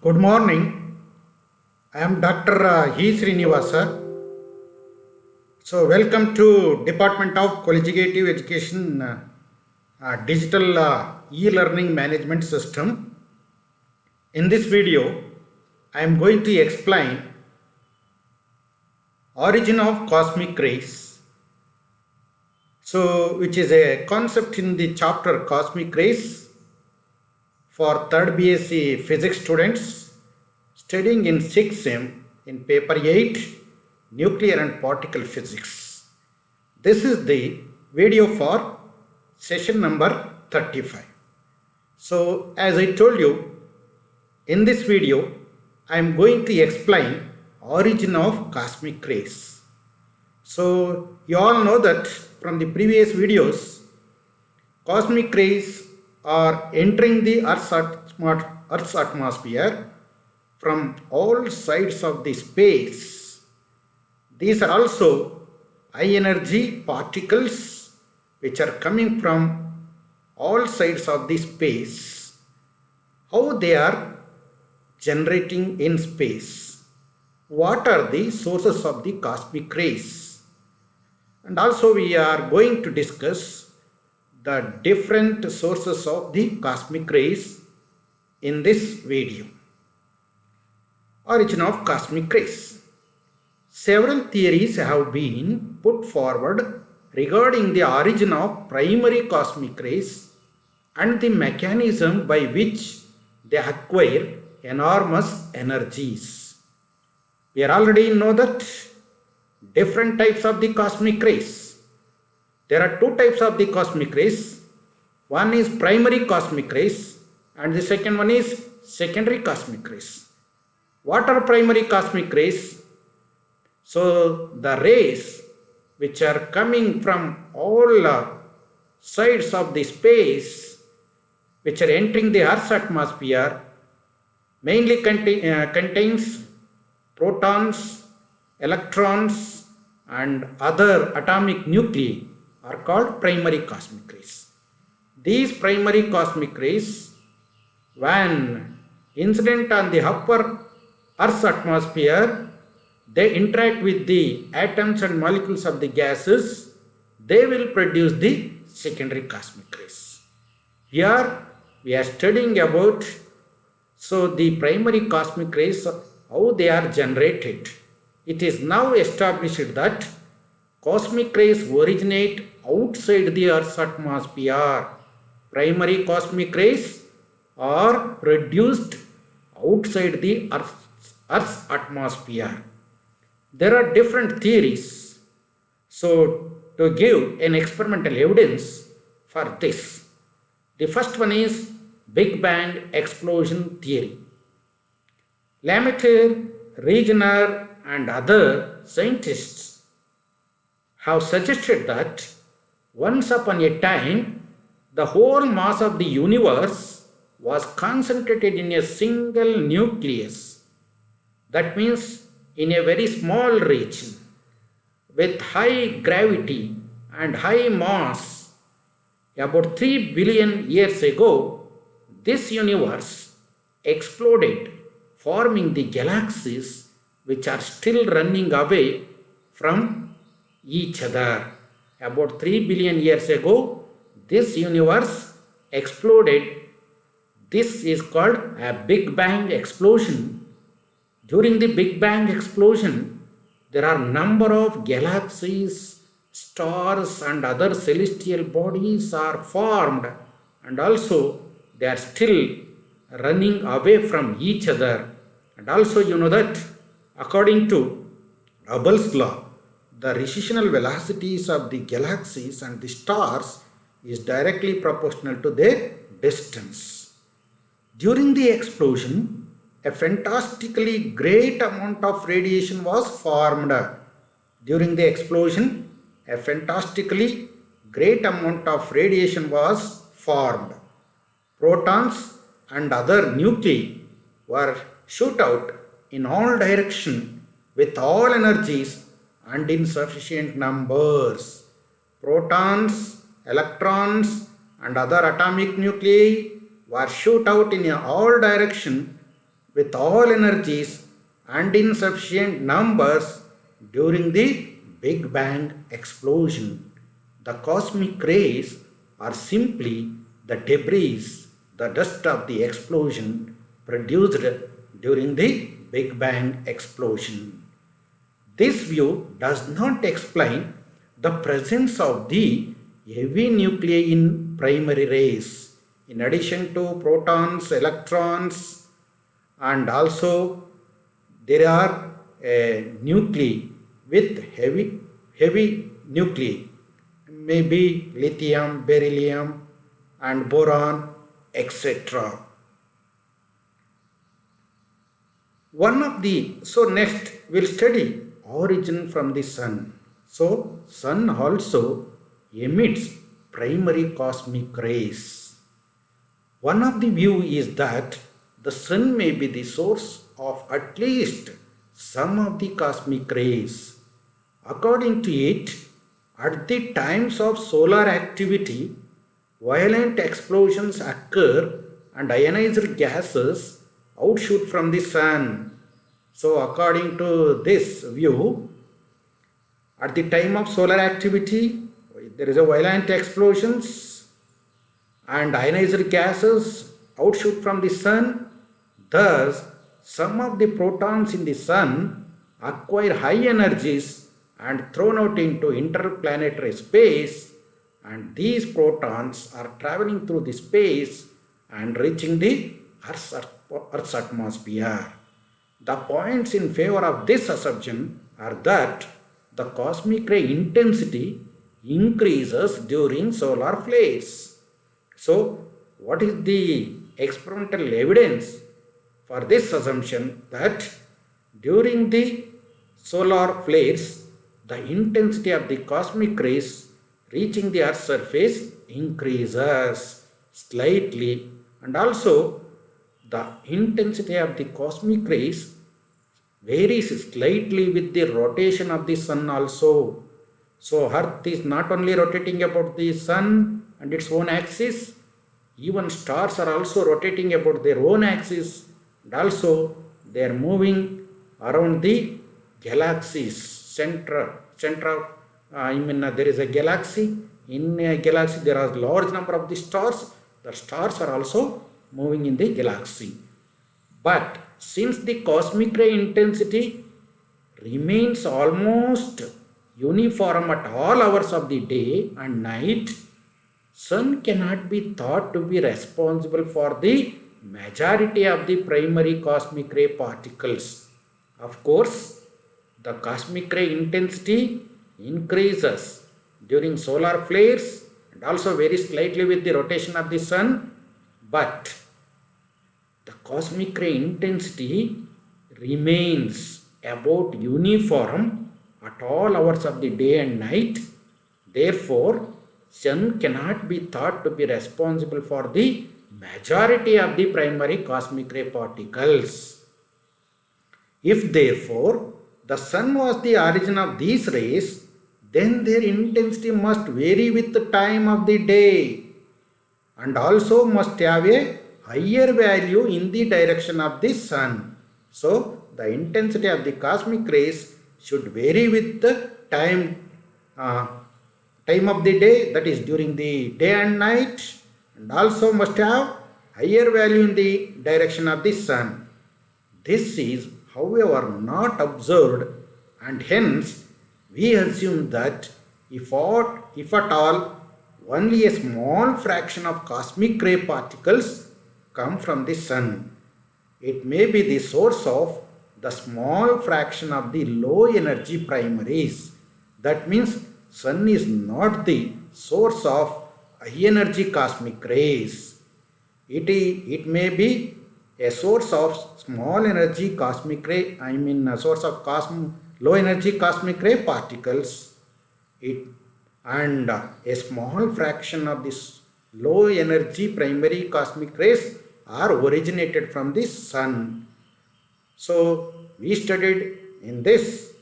Good morning. I am Dr. E. Srinivasa. So, welcome to Department of Collegiate Education Digital E-Learning Management System. In this video, I am going to explain origin of cosmic rays. So, which is a concept in the chapter Cosmic Rays for 3rd BSc Physics students studying in 6th SEM in paper 8 Nuclear and Particle Physics. This is the video for session number 35. So as I told you, in this video I am going to explain origin of cosmic rays. So you all know that from the previous videos, cosmic rays are entering the Earth's atmosphere from all sides of the space. These are also high energy particles which are coming from all sides of the space. How they are generating in space? What are the sources of the cosmic rays? And also we are going to discuss the different sources of the cosmic rays in this video. Origin of cosmic rays. Several theories have been put forward regarding the origin of primary cosmic rays and the mechanism by which they acquire enormous energies. We already know that different types of the cosmic rays. There are two types of the cosmic rays. One is primary cosmic rays and the second one is secondary cosmic rays. What are primary cosmic rays? So the rays which are coming from all sides of the space, which are entering the Earth's atmosphere, mainly contains protons, electrons and other atomic nuclei are called primary cosmic rays. These primary cosmic rays, when incident on the upper Earth's atmosphere, they interact with the atoms and molecules of the gases, they will produce the secondary cosmic rays. Here we are studying about the primary cosmic rays, how they are generated. It is now established that cosmic rays originate outside the Earth's atmosphere. Primary cosmic rays are produced outside the Earth's atmosphere. There are different theories. So, to give an experimental evidence for this, the first one is Big Bang explosion theory. Lemaitre, Regener and other scientists have suggested that once upon a time, the whole mass of the universe was concentrated in a single nucleus. That means in a very small region with high gravity and high mass. About 3 billion years ago, this universe exploded, forming the galaxies which are still running away from each other. About 3 billion years ago, this universe exploded. This is called a Big Bang explosion. During the Big Bang explosion, there are number of galaxies, stars and other celestial bodies are formed, and also they are still running away from each other. And also you know that according to Hubble's law, the recessional velocities of the galaxies and the stars is directly proportional to their distance. During the explosion, a fantastically great amount of radiation was formed. During the explosion, a fantastically great amount of radiation was formed. Protons and other nuclei were shot out in all directions with all energies and in sufficient numbers. Protons, electrons and other atomic nuclei were shot out in all directions with all energies and in sufficient numbers during the Big Bang explosion. The cosmic rays are simply the debris, the dust of the explosion produced during the Big Bang explosion. This view does not explain the presence of the heavy nuclei in primary rays. In addition to protons, electrons, and also there are nuclei with heavy nuclei, maybe lithium, beryllium, and boron, etc. So next we'll study origin from the sun. So sun also emits primary cosmic rays. One of the view is that the sun may be the source of at least some of the cosmic rays. According to it, at the times of solar activity, violent explosions occur and ionized gases outshoot from the sun. So according to this view, at the time of solar activity, there is a violent explosions and ionized gases outshoot from the sun. Thus, some of the protons in the sun acquire high energies and thrown out into interplanetary space, and these protons are traveling through the space and reaching the Earth's atmosphere. The points in favor of this assumption are that the cosmic ray intensity increases during solar flares. So, what is the experimental evidence for this assumption that during the solar flares, the intensity of the cosmic rays reaching the Earth's surface increases slightly, and also the intensity of the cosmic rays varies slightly with the rotation of the sun also. So Earth is not only rotating about the sun and its own axis, even stars are also rotating about their own axis, and also they are moving around the galaxies. There is a galaxy. In a galaxy there are large number of the stars. The stars are also moving in the galaxy. But since the cosmic ray intensity remains almost uniform at all hours of the day and night, sun cannot be thought to be responsible for the majority of the primary cosmic ray particles. Of course, the cosmic ray intensity increases during solar flares and also varies slightly with the rotation of the sun, but the cosmic ray intensity remains about uniform at all hours of the day and night. Therefore, sun cannot be thought to be responsible for the majority of the primary cosmic ray particles. If therefore the sun was the origin of these rays, then their intensity must vary with the time of the day and also must have a higher value in the direction of the sun. So the intensity of the cosmic rays should vary with the time of the day, that is during the day and night, and also must have higher value in the direction of the sun. This is, however, not observed, and hence we assume that if at all only a small fraction of cosmic ray particles come from the sun, it may be the source of the small fraction of the low energy primaries. That means sun is not the source of high energy cosmic rays. It may be a source of small energy cosmic ray, a source of low energy cosmic ray particles. And a small fraction of this low energy primary cosmic rays are originated from the sun. So we studied in this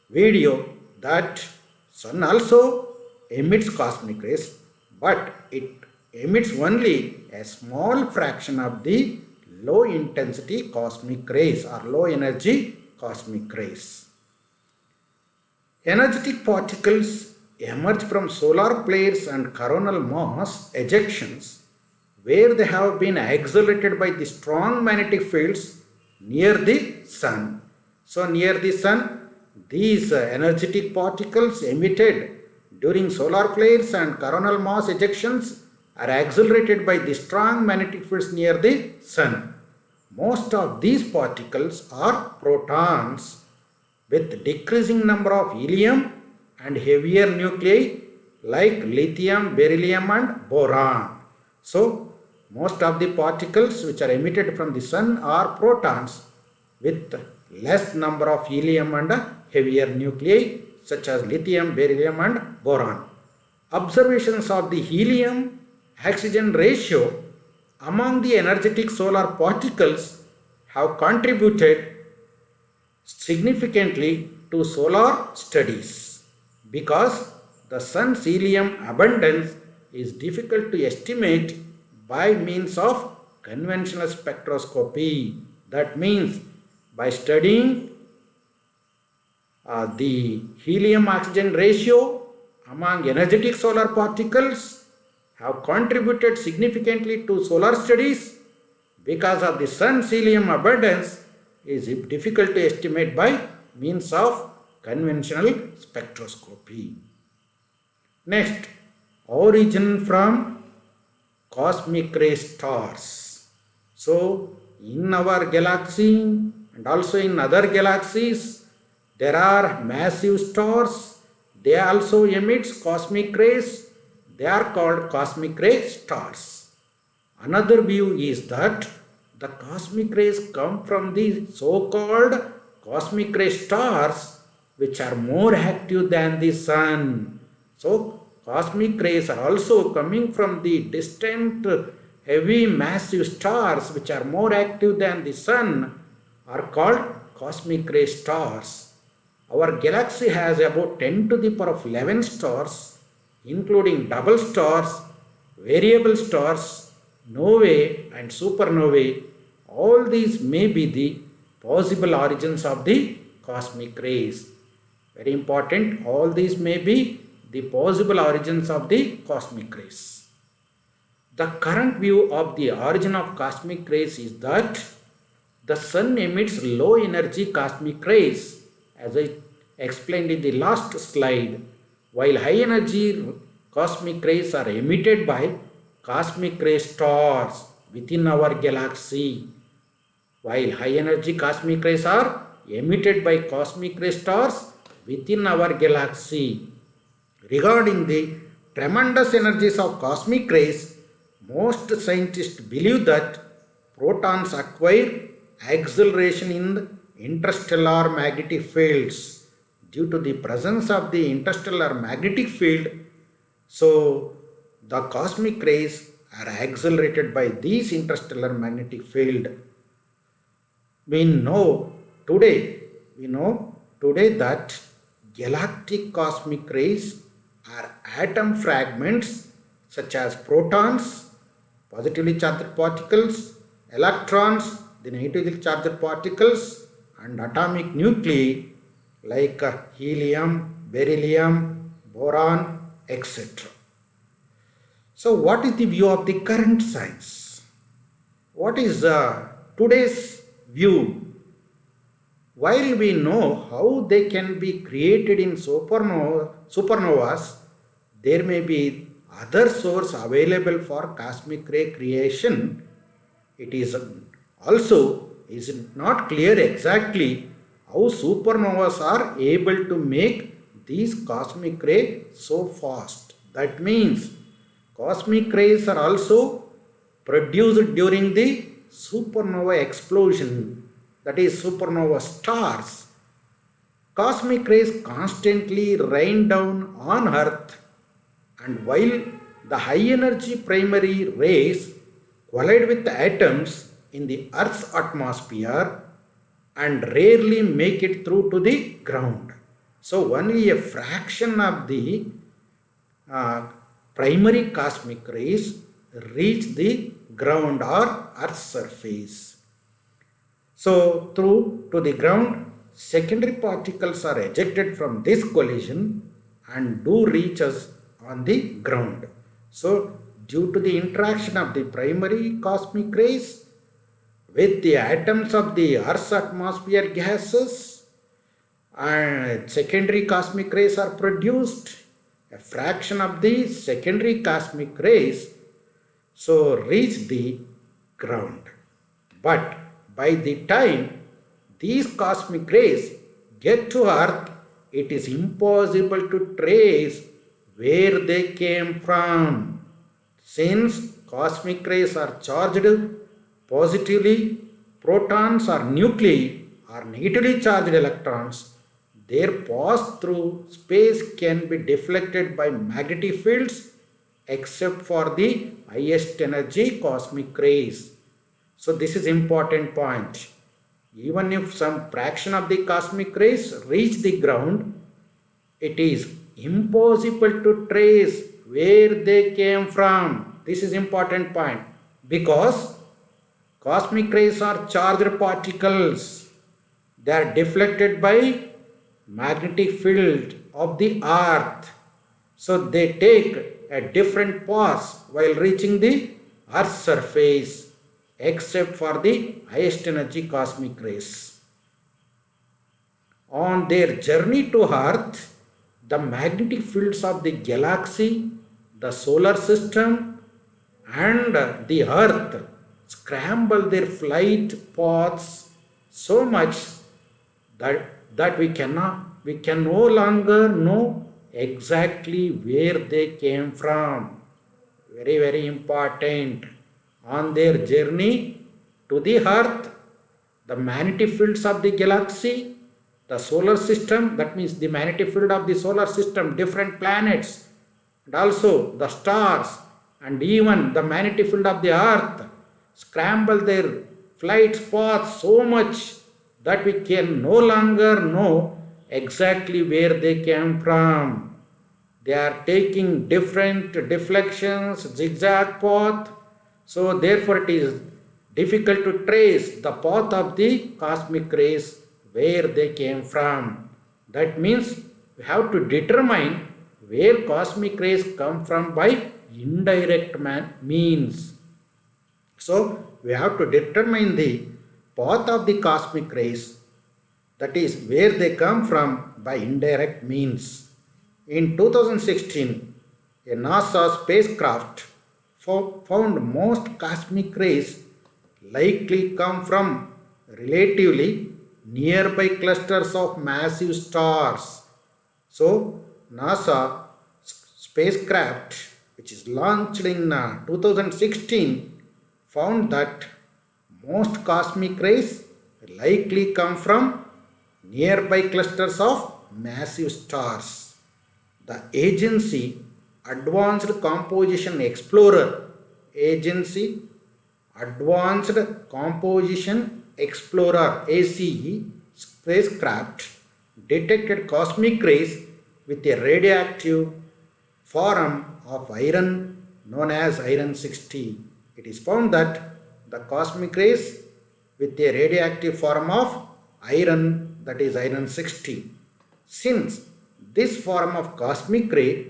video that sun also emits cosmic rays, but it emits only a small fraction of the low intensity cosmic rays or low energy cosmic rays. Energetic particles emerge from solar flares and coronal mass ejections where they have been accelerated by the strong magnetic fields near the sun. So near the sun, these energetic particles emitted during solar flares and coronal mass ejections are accelerated by the strong magnetic fields near the sun. Most of these particles are protons with decreasing number of helium and heavier nuclei like lithium, beryllium and boron. So, most of the particles which are emitted from the sun are protons with less number of helium and heavier nuclei such as lithium, beryllium and boron. Observations of the helium-oxygen ratio among the energetic solar particles have contributed significantly to solar studies because the sun's helium abundance is difficult to estimate by means of conventional spectroscopy. That means by studying the helium-oxygen ratio among energetic solar particles have contributed significantly to solar studies because of the sun's helium abundance is difficult to estimate by means of conventional spectroscopy. Next, origin from cosmic ray stars. So, in our galaxy and also in other galaxies, there are massive stars. They also emit cosmic rays. They are called cosmic ray stars. Another view is that the cosmic rays come from the so-called cosmic ray stars which are more active than the sun. So, cosmic rays are also coming from the distant heavy massive stars which are more active than the sun are called cosmic ray stars. Our galaxy has about 10 to the power of 11 stars, including double stars, variable stars, novae and supernovae. All these may be the possible origins of the cosmic rays. Very important, all these may be the possible origins of the cosmic rays. The current view of the origin of cosmic rays is that the sun emits low energy cosmic rays, as I explained in the last slide, while high energy cosmic rays are emitted by cosmic ray stars within our galaxy. While high energy cosmic rays are emitted by cosmic ray stars within our galaxy. Regarding the tremendous energies of cosmic rays, most scientists believe that protons acquire acceleration in interstellar magnetic fields due to the presence of the interstellar magnetic field. So, the cosmic rays are accelerated by these interstellar magnetic field. We know today that galactic cosmic rays are atom fragments such as protons, positively charged particles, electrons, the negatively charged particles, and atomic nuclei like helium, beryllium, boron, etc. So, what is the view of the current science? What is today's view? While we know how they can be created in supernovas, there may be other source available for cosmic ray creation. It is also not clear exactly how supernovas are able to make these cosmic rays so fast. That means cosmic rays are also produced during the supernova explosion, that is supernova stars. Cosmic rays constantly rain down on Earth, and while the high energy primary rays collide with the atoms in the Earth's atmosphere and rarely make it through to the ground. So only a fraction of the primary cosmic rays reach the ground or Earth's surface. So through to the ground, secondary particles are ejected from this collision and do reach us on the ground. So due to the interaction of the primary cosmic rays with the atoms of the Earth's atmosphere gases, and secondary cosmic rays are produced. A fraction of the secondary cosmic rays so reach the ground. But by the time these cosmic rays get to Earth, it is impossible to trace where they came from. Since cosmic rays are charged positively, protons or nuclei or negatively charged electrons, their path through space can be deflected by magnetic fields except for the highest energy cosmic rays. So this is important point. Even if some fraction of the cosmic rays reach the ground, it is impossible to trace where they came from. This is important point because cosmic rays are charged particles. They are deflected by magnetic field of the Earth. So they take a different path while reaching the Earth's surface except for the highest energy cosmic rays. On their journey to Earth, the magnetic fields of the galaxy, the solar system and the Earth scramble their flight paths so much that we can no longer know exactly where they came from. Very, very important. On their journey to the Earth, the magnetic fields of the galaxy, the solar system, that means the magnetic field of the solar system, different planets, and also the stars, and even the magnetic field of the Earth scramble their flight paths so much that we can no longer know exactly where they came from. They are taking different deflections, zigzag path. So therefore it is difficult to trace the path of the cosmic rays where they came from. That means we have to determine where cosmic rays come from by indirect means. So we have to determine the path of the cosmic rays, that is where they come from, by indirect means. In 2016, a NASA spacecraft found most cosmic rays likely come from relatively nearby clusters of massive stars. So NASA spacecraft, which is launched in 2016, found that most cosmic rays likely come from nearby clusters of massive stars. The agency Advanced Composition Explorer ACE spacecraft detected cosmic rays with a radioactive form of iron known as iron-60. It is found that the cosmic rays with a radioactive form of iron, that is iron-60. Since this form of cosmic ray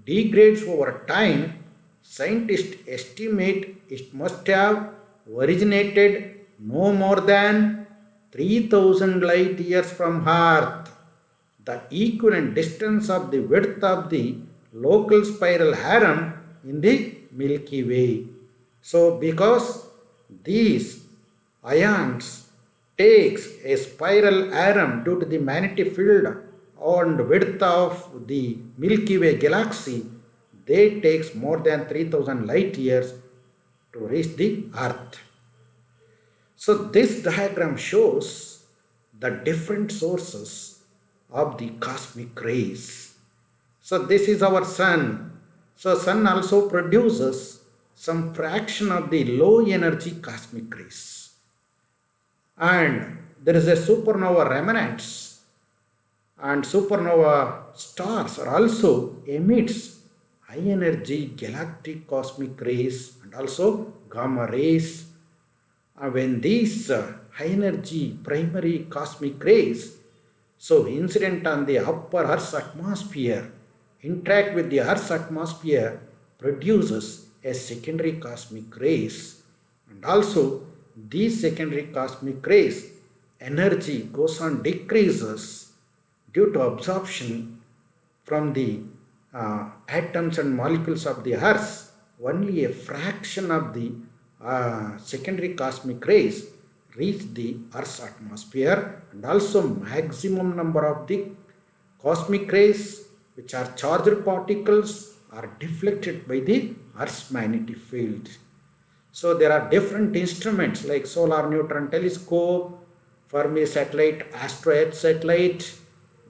degrades over time, scientists estimate it must have originated no more than 3000 light years from Earth, the equivalent distance of the width of the local spiral harem in the Milky Way. So because these ions takes a spiral harem due to the magnetic field and width of the Milky Way galaxy, they takes more than 3000 light years to reach the Earth. So this diagram shows the different sources of the cosmic rays. So this is our sun. So sun also produces some fraction of the low energy cosmic rays. And there is a supernova remnants, and supernova stars are also emits high energy galactic cosmic rays and also gamma rays. When these high energy primary cosmic rays so incident on the upper Earth's atmosphere interact with the Earth's atmosphere produces a secondary cosmic rays, and also these secondary cosmic rays energy goes on decreases due to absorption from the atoms and molecules of the Earth. Only a fraction of the secondary cosmic rays reach the Earth's atmosphere, and also maximum number of the cosmic rays which are charged particles are deflected by the Earth's magnetic field. So there are different instruments like solar neutron telescope, Fermi satellite, Astro-H satellite.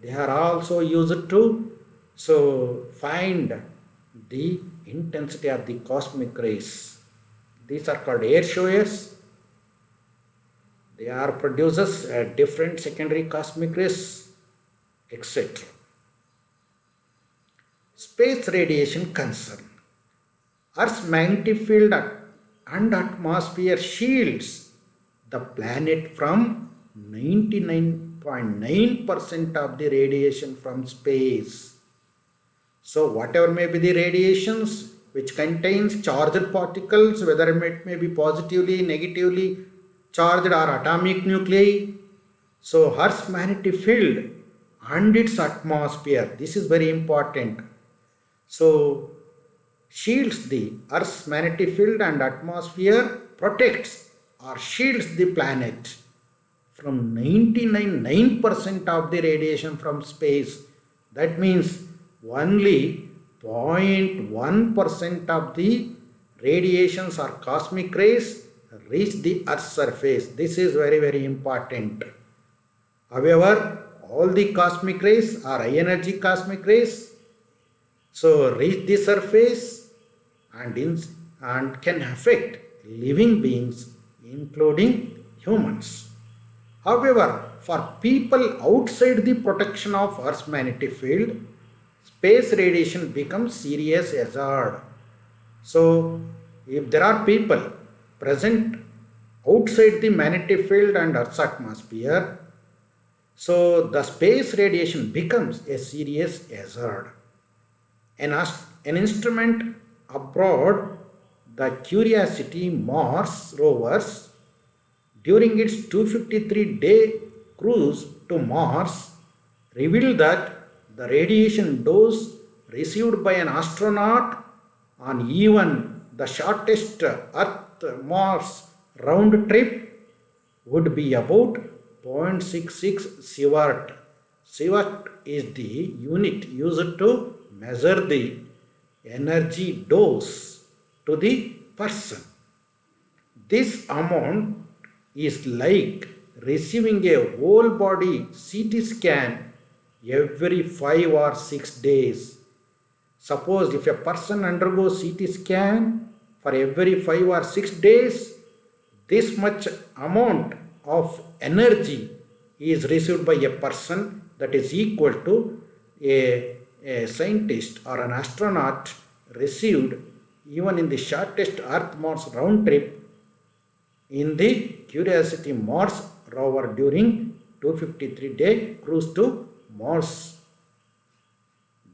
They are also used to find the intensity of the cosmic rays. These are called air showers. They are produces different secondary cosmic rays, etc. Space radiation concern. Earth's magnetic field and atmosphere shields the planet from 99.9% of the radiation from space. So whatever may be the radiations which contains charged particles, whether it may be positively, negatively charged or atomic nuclei. So Earth's magnetic field and its atmosphere, this is very important. So shields the Earth's magnetic field and atmosphere, protects or shields the planet from 99% of the radiation from space. That means only 0.1% of the radiations or cosmic rays reach the Earth's surface. This is very, very important. However, all the cosmic rays are high energy cosmic rays, so reach the surface and can affect living beings, including humans. However, for people outside the protection of Earth's magnetic field, space radiation becomes serious hazard. So, if there are people present outside the magnetic field and Earth's atmosphere, so the space radiation becomes a serious hazard. An instrument abroad, the Curiosity Mars rovers, during its 253-day cruise to Mars, revealed that the radiation dose received by an astronaut on even the shortest Earth-Mars round trip would be about 0.66 sievert. Sievert is the unit used to measure the energy dose to the person. This amount is like receiving a whole body CT scan every 5 or 6 days. Suppose if a person undergoes CT scan for every 5 or 6 days, this much amount of energy is received by a person, that is equal to a scientist or an astronaut received even in the shortest Earth-Mars round trip in the Curiosity Mars rover during 253-day cruise to Mars.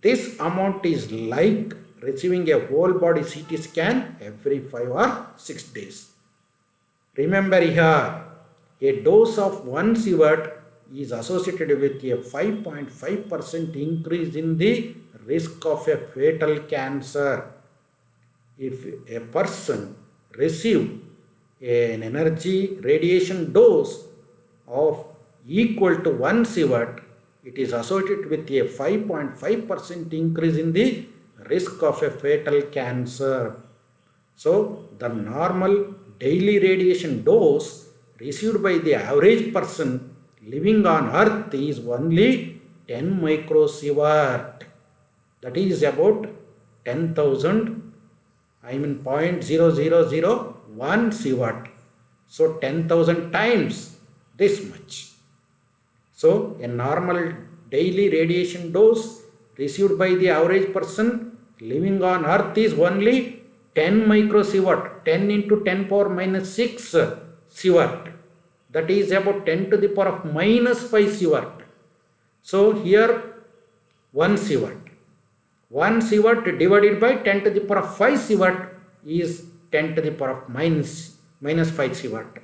This amount is like receiving a whole body CT scan every 5 or 6 days. Remember here, a dose of 1 sievert is associated with a 5.5% increase in the risk of a fatal cancer. If a person receives an energy radiation dose of equal to 1 sievert, it is associated with a 5.5% increase in the risk of a fatal cancer. So, the normal daily radiation dose received by the average person living on Earth is only 10 microsievert. That is about 10,000, 0.0001 sievert. So 10,000 times this much. So a normal daily radiation dose received by the average person living on earth is only 10 microsievert, 10 into 10 power minus 6 sievert. That is about 10 to the power of minus 5 sievert. So here 1 sievert. 1 sievert divided by 10 to the power of 5 sievert is 10 to the power of minus 5 sievert.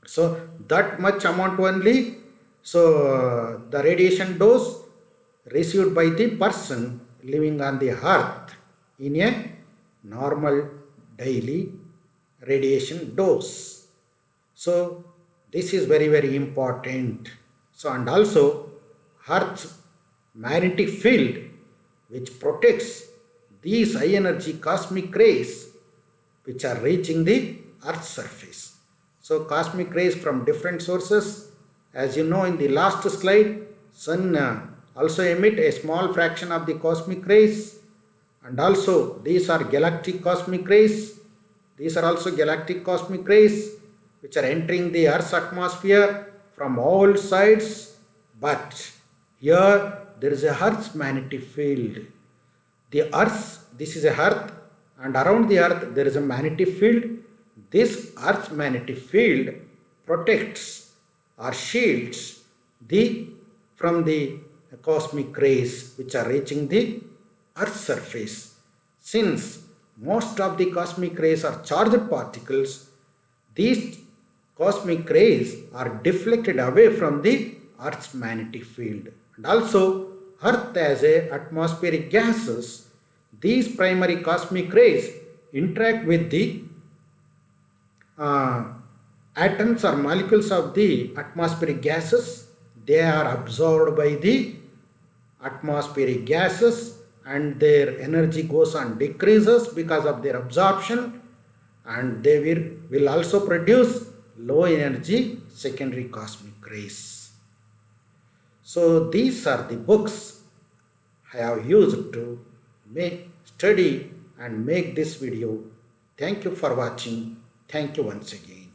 So that much amount only. So the radiation dose received by the person living on the earth in a normal daily radiation dose. So this is very, very important. So, and also earth's magnetic field, which protects these high energy cosmic rays which are reaching the earth's surface. So cosmic rays from different sources, as you know in the last slide, sun also emit a small fraction of the cosmic rays, and also these are galactic cosmic rays. These are also galactic cosmic rays which are entering the earth's atmosphere from all sides, but here there is a earth's magnetic field. The earth, this is a earth, and around the earth there is a magnetic field. This earth's magnetic field protects or shields from the cosmic rays which are reaching the earth's surface. Since most of the cosmic rays are charged particles, these cosmic rays are deflected away from the earth's magnetic field. And also earth has a atmospheric gases. These primary cosmic rays interact with the atoms or molecules of the atmospheric gases. They are absorbed by the atmospheric gases and their energy goes on decreases because of their absorption, and they will also produce low energy secondary cosmic rays. So these are the books I have used to study and make this video. Thank you for watching. Thank you once again.